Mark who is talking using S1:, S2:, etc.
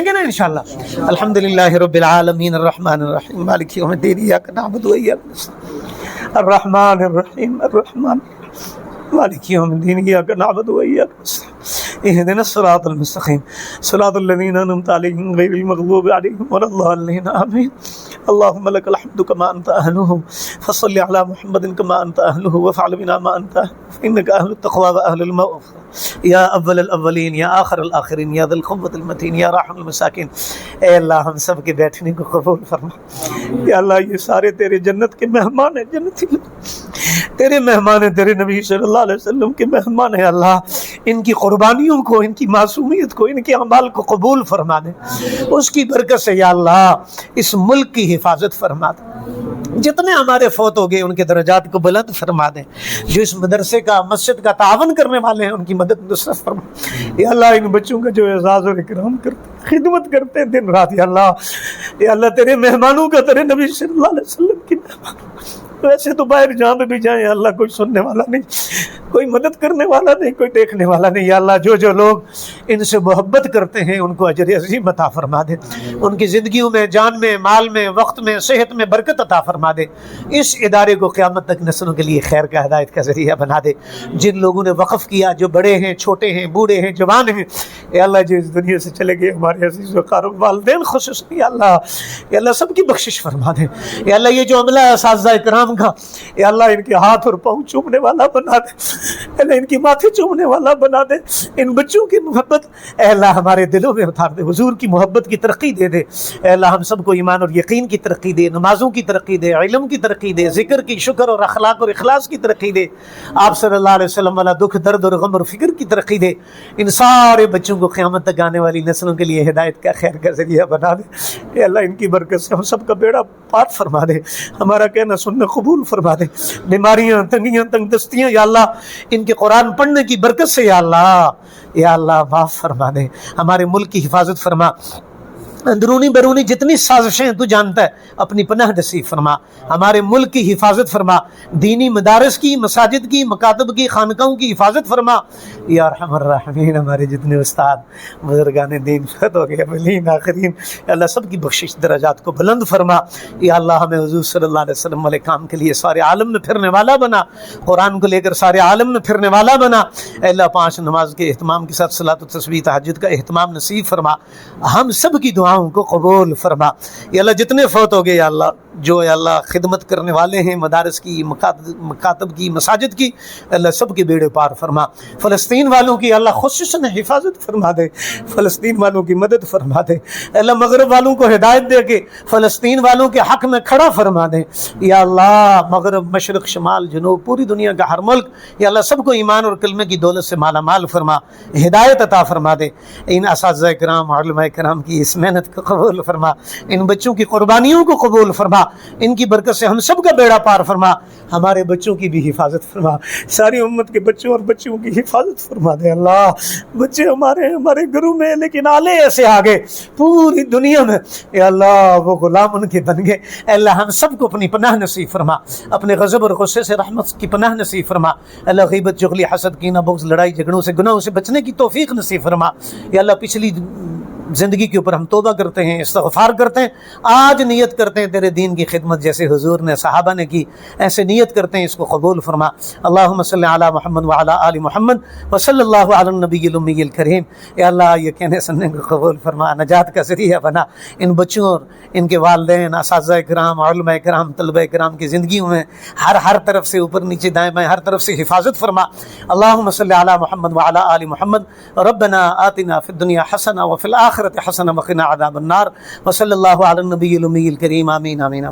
S1: گے نا انشاءاللہ. الحمدللہ رب العالمین الرحمن الرحیم مالک یوم الدین ایاک نعبد و ایاک نستعین الرحمن الرحیم الرحمن مالک یوم الدین ایاک نعبد و ایاک نستعین اهدنا الصراط المستقیم صراط الذین انعمت علیہم غیر المغضوب علیہم ولا الضالین آمین. اللهم لك الحمد كما أنت أهله فصل على محمد كما أنت أهله وفعل بنا ما أنت إنك أهل التقوى وأهل المغفرة يا أول الأولين يا آخر الآخرين يا ذا القوة المتين يا راحم المساكين. اے اللہ ہم سب کے بیٹھنے کو قبول فرما. یا اللہ یہ سارے تیرے جنت کے مہمان ہیں, جنتی تیرے مہمان ہیں, تیرے نبی صلی اللہ علیہ وسلم کے مہمان ہیں. اللہ ان کی قربانیوں کو, ان کی معصومیت کو, ان کے اعمال کو قبول فرما دے. اس کی برکت سے یا اللہ اس ملک کی حفاظت فرما دے. جتنے ہمارے فوت ہو گئے ان کے درجات کو بلند فرما دیں. جو اس مدرسے کا, مسجد کا تعاون کرنے والے ہیں ان کی مدد نصرت فرما. یا اللہ ان بچوں کا جو اعزاز اور اکرام کرتے, خدمت کرتے ہیں دن رات, یا اللہ تیرے مہمانوں کا, تیرے نبی صلی اللہ علیہ وسلم کی مہمانوں, ویسے تو باہر جہاں پہ بھی جائیں اللہ کوئی سننے والا نہیں, کوئی مدد کرنے والا نہیں, کوئی دیکھنے والا نہیں. یا اللہ جو لوگ ان سے محبت کرتے ہیں ان کو اجر عظیم عطا فرما دے. ان کی زندگیوں میں, جان میں, مال میں, وقت میں, صحت میں برکت عطا فرما دے. اس ادارے کو قیامت تک نسلوں کے لیے خیر کا, ہدایت کا ذریعہ بنا دے. جن لوگوں نے وقف کیا, جو بڑے ہیں, چھوٹے ہیں, بوڑھے ہیں, جوان ہیں, یا اللہ جو اس دنیا سے چلے گئے ہمارے عزیز و قارب والدین خصوصاً, یا اللہ سب کی بخشش فرما دے. یا اللہ یہ جو عملہ اساتذہ اکرام کا, یا اللہ ان کے ہاتھ اور پاؤں چومنے والا بنا دے. اے اللہ ان کی ماتھے چومنے والا بنا دے. ان بچوں کی محبت اے اللہ ہمارے دلوں میں اتار دے. حضور کی محبت کی ترقی دے دے. اے اللہ ہم سب کو ایمان اور یقین کی ترقی دے, نمازوں کی ترقی دے, علم کی ترقی دے, ذکر کی, شکر اور اخلاق اور اخلاص کی ترقی دے. آپ صلی اللہ علیہ وسلم والا دکھ, درد اور غم اور فکر کی ترقی دے. ان سارے بچوں کو قیامت تک آنے والی نسلوں کے لیے ہدایت کا, خیر کا ذریعہ بنا دے. اے اللہ ان کی برکت سے ہم سب کا بیڑا پار فرما دے. ہمارا کہنا سننا قبول فرما دے. بیماریاں, تنگیاں, تنگ دستیاں یا اللہ ان کے قرآن پڑھنے کی برکت سے یا اللہ معاف فرما دے. ہمارے ملک کی حفاظت فرما. اندرونی بیرونی جتنی سازشیں تو جانتا ہے, اپنی پناہ نصیب فرما. ہمارے ملک کی حفاظت فرما. دینی مدارس کی, مساجد کی, مکاتب کی, خانقاہوں کی حفاظت فرما. یا ارحم الراحمین ہمارے جتنے استاد بزرگان دین فوت ہو گئے, اولین آخرین, اللہ سب کی بخشش درجات کو بلند فرما. یا اللہ ہمیں حضور صلی اللہ علیہ وسلم والے کام کے لیے سارے عالم میں پھرنے والا بنا. قرآن کو لے کر سارے عالم میں پھرنے والا بنا. اے اللہ 5 نماز کے اہتمام کے ساتھ صلاۃ و تسبیح تہجد کا اہتمام نصیب فرما. ہم سب کی دعاؤں کو قبول فرما. یا اللہ جتنے فوت ہو گئے یا اللہ, جو یا اللہ خدمت کرنے والے ہیں مدارس کی, مکاتب کی, مساجد کی, اللہ سب کے بیڑے پار فرما. فلسطین والوں کی اللہ خصوصاً حفاظت فرما دے. فلسطین والوں کی مدد فرما دے. اللہ مغرب والوں کو ہدایت دے کے فلسطین والوں کے حق میں کھڑا فرما دے. یا اللہ مغرب, مشرق, شمال, جنوب, پوری دنیا کا ہر ملک یا اللہ سب کو ایمان اور کلمے کی دولت سے مالا مال فرما, ہدایت عطا فرما دے. ان اساتذہ کرام, علماء کرام کی اس محنت کو قبول فرما. ان بچوں کی قربانیوں کو قبول فرما. ان کی برکت سے ہم سب کا بیڑا پار فرما. ہمارے بچوں کی بھی حفاظت فرما. ساری امت کے بچوں اور بچیوں کی حفاظت فرما دے. اللہ بچے ہمارے گھروں میں, لیکن آلے ایسے آگے پوری دنیا میں اے اللہ وہ غلام ان کے بن گئے. اے اللہ ہم سب کو اپنی پناہ نصیب فرما. اپنے غضب اور غصے سے رحمت کی پناہ نصیب فرما. اللہ غیبت, چغلی, حسد, کینہ, بغض, لڑائی جھگڑوں سے, گناہوں سے بچنے کی توفیق نصیب فرما. یا اللہ پچھلی زندگی کے اوپر ہم توبہ کرتے ہیں, استغفار کرتے ہیں, آج نیت کرتے ہیں تیرے دین کی خدمت جیسے حضور نے, صحابہ نے کی, ایسے نیت کرتے ہیں, اس کو قبول فرما. اللہم صلی علی محمد وعلی آل محمد وصلی اللہ علی النبی الامی الکریم. یا اللہ یہ کہنے سننے کو قبول فرما, نجات کا ذریعہ بنا. ان بچوں اور ان کے والدین, اساتذہ کرام, علماء کرام, طلبہ کرام کی زندگیوں میں ہر طرف سے, اوپر نیچے دائیں بائیں, ہر طرف سے حفاظت فرما. اللہم صلی علی محمد وعلی آل محمد. ربنا آتنا فی الدنیا حسنہ وفی الآخرۃ حسنہ وقنا عذاب النار. وصلی اللہ علی النبی الامی الکریم. آمین آمین.